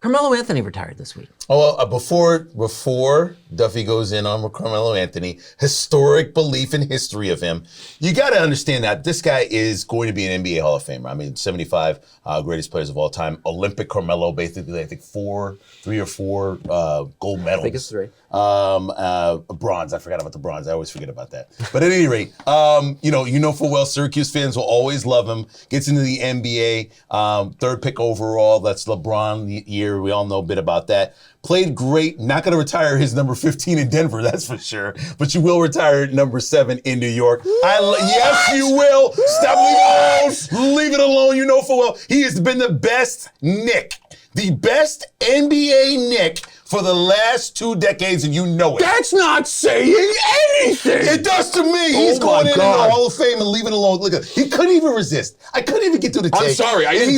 Carmelo Anthony retired this week. Oh, well, before Duffy goes in on Carmelo Anthony, historic belief in history of him. You got to understand that this guy is going to be an NBA Hall of Famer. I mean, 75 greatest players of all time. Olympic Carmelo, basically, I think 3 or 4 gold medals. I think it's 3. Bronze. I forgot about the bronze. I always forget about that. But at any rate, you know full well Syracuse fans will always love him. Gets into the NBA, 3rd pick overall. That's LeBron year. We all know a bit about that. Played great. Not going to retire his number 15 in Denver, that's for sure. But you will retire number 7 in New York. Yes, you will. Stop, leave it alone. Leave it alone. You know full well he has been the best Knick, the best NBA Knick for the last 2 decades, and you know it. That's not saying anything. It does to me. He's going into the Hall of Fame and leaving it alone. Look, he couldn't even resist. I couldn't even get through the take. I'm sorry. I didn't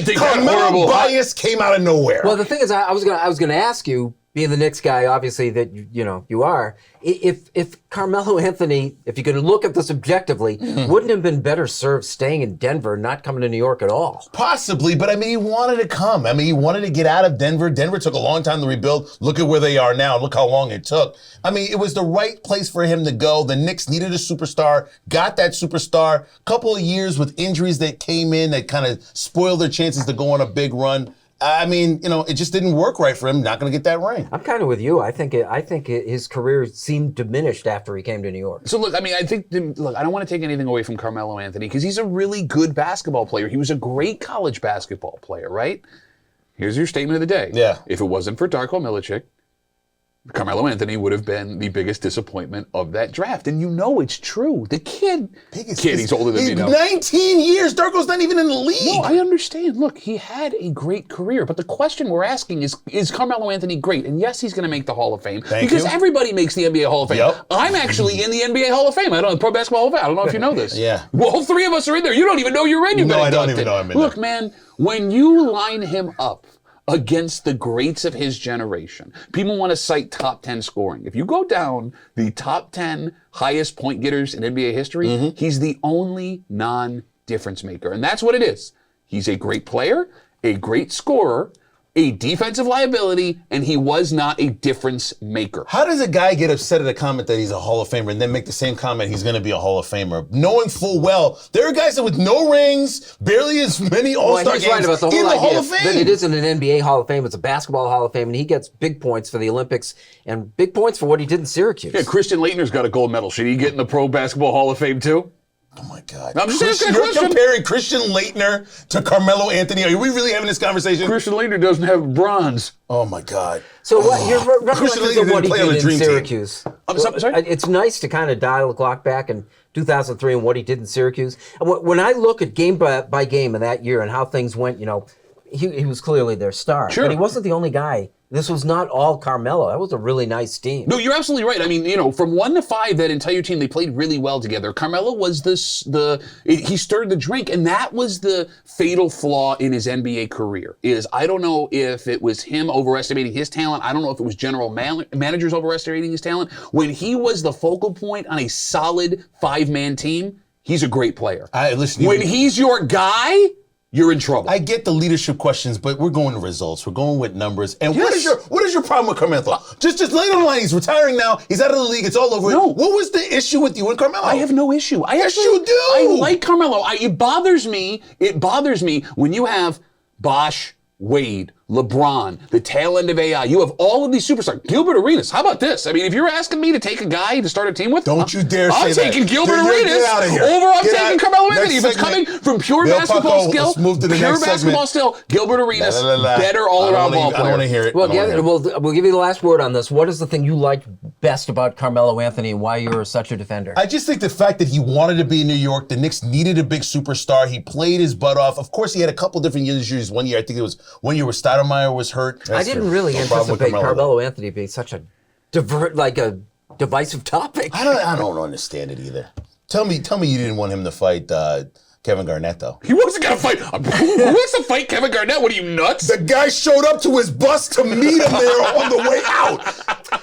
think that horrible. Bias came out of nowhere. Well, the thing is, I was gonna ask you, being the Knicks guy, obviously that you are. If Carmelo Anthony, if you could look at this objectively, wouldn't have been better served staying in Denver, not coming to New York at all? Possibly, but I mean, he wanted to come. I mean, he wanted to get out of Denver. Denver took a long time to rebuild. Look at where they are now. Look how long it took. I mean, it was the right place for him to go. The Knicks needed a superstar, got that superstar. Couple of years with injuries that came in that kind of spoiled their chances to go on a big run. I mean, it just didn't work right for him. Not going to get that ring. I'm kind of with you. I think his career seemed diminished after he came to New York. So look, I mean, I don't want to take anything away from Carmelo Anthony because he's a really good basketball player. He was a great college basketball player, right? Here's your statement of the day. Yeah. If it wasn't for Darko Milicic, Carmelo Anthony would have been the biggest disappointment of that draft. And you know it's true. The kid, he's older than me now. 19 years. Darko's not even in the league. No, I understand. Look, he had a great career. But the question we're asking is Carmelo Anthony great? And yes, he's going to make the Hall of Fame. Because everybody makes the NBA Hall of Fame. Yep. I'm actually in the NBA Hall of Fame. I don't know, Pro Basketball Hall of Fame. I don't know if you know this. Yeah. Well, all 3 of us are in there. You don't even know you're in. No, I don't even know I'm in. Look, man, when you line him up against the greats of his generation. People want to cite top 10 scoring. If you go down the top 10 highest point getters in NBA history, he's the only non-difference maker. And that's what it is. He's a great player, a great scorer, a defensive liability, and he was not a difference maker. How does a guy get upset at a comment that he's a Hall of Famer and then make the same comment he's going to be a Hall of Famer, knowing full well there are guys that with no rings, barely as many All-Star games, right about the whole in the idea Hall of Fame. That it isn't an NBA Hall of Fame, it's a basketball Hall of Fame, and he gets big points for the Olympics and big points for what he did in Syracuse. Yeah, Christian Laettner's got a gold medal. Should he get in the Pro Basketball Hall of Fame too? Oh my God. I'm just asking a You're question. comparing Christian Laettner to Carmelo Anthony. Are we really having this conversation? Christian Laettner doesn't have bronze. Oh my God. So what your Christian recollections Laettner of what he didn't play on did the in Dream Team. Syracuse? I'm sorry? It's nice to kind of dial the clock back in 2003 and what he did in Syracuse. And when I look at game by game of that year and how things went, he was clearly their star. Sure. But he wasn't the only guy. This was not all Carmelo. That was a really nice team. No, you're absolutely right. I mean, from 1 to 5, that entire team, they played really well together. Carmelo was he stirred the drink, and that was the fatal flaw in his NBA career. I don't know if it was him overestimating his talent. I don't know if it was general managers overestimating his talent. When he was the focal point on a solid 5-man team, he's a great player. When he's your guy, you're in trouble. I get the leadership questions, but we're going to results. We're going with numbers. And what is your problem with Carmelo? Just lay it on the line. He's retiring now. He's out of the league. It's all over. No. What was the issue with you and Carmelo? I have no issue. Yes, you do. I like Carmelo. It bothers me when you have Bosh, Wade, LeBron, the tail end of AI. You have all of these superstars. Gilbert Arenas. How about this? I mean, if you're asking me to take a guy to start a team with, don't you dare say that. I'm taking Gilbert Get Arenas out of here. over. I'm Get taking out. Carmelo Next Anthony. If it's segment. coming from pure Bill basketball Pucko, skill, let's move to the pure next basketball segment. skill, Gilbert Arenas, better all-around ball player. I don't want to hear it. Well, we'll give you the last word on this. What is the thing you liked best about Carmelo Anthony and why you're such a defender? I just think the fact that he wanted to be in New York, the Knicks needed a big superstar. He played his butt off. Of course, he had a couple different injuries. One year, I think it was 1 year where Stoudemire was hurt. I didn't really anticipate Carmelo Anthony being such a divisive topic. I don't understand it either. Tell me you didn't want him to fight Kevin Garnett, though. He wasn't going to fight. Who wants to fight Kevin Garnett? What are you, nuts? The guy showed up to his bus to meet him there on the way out.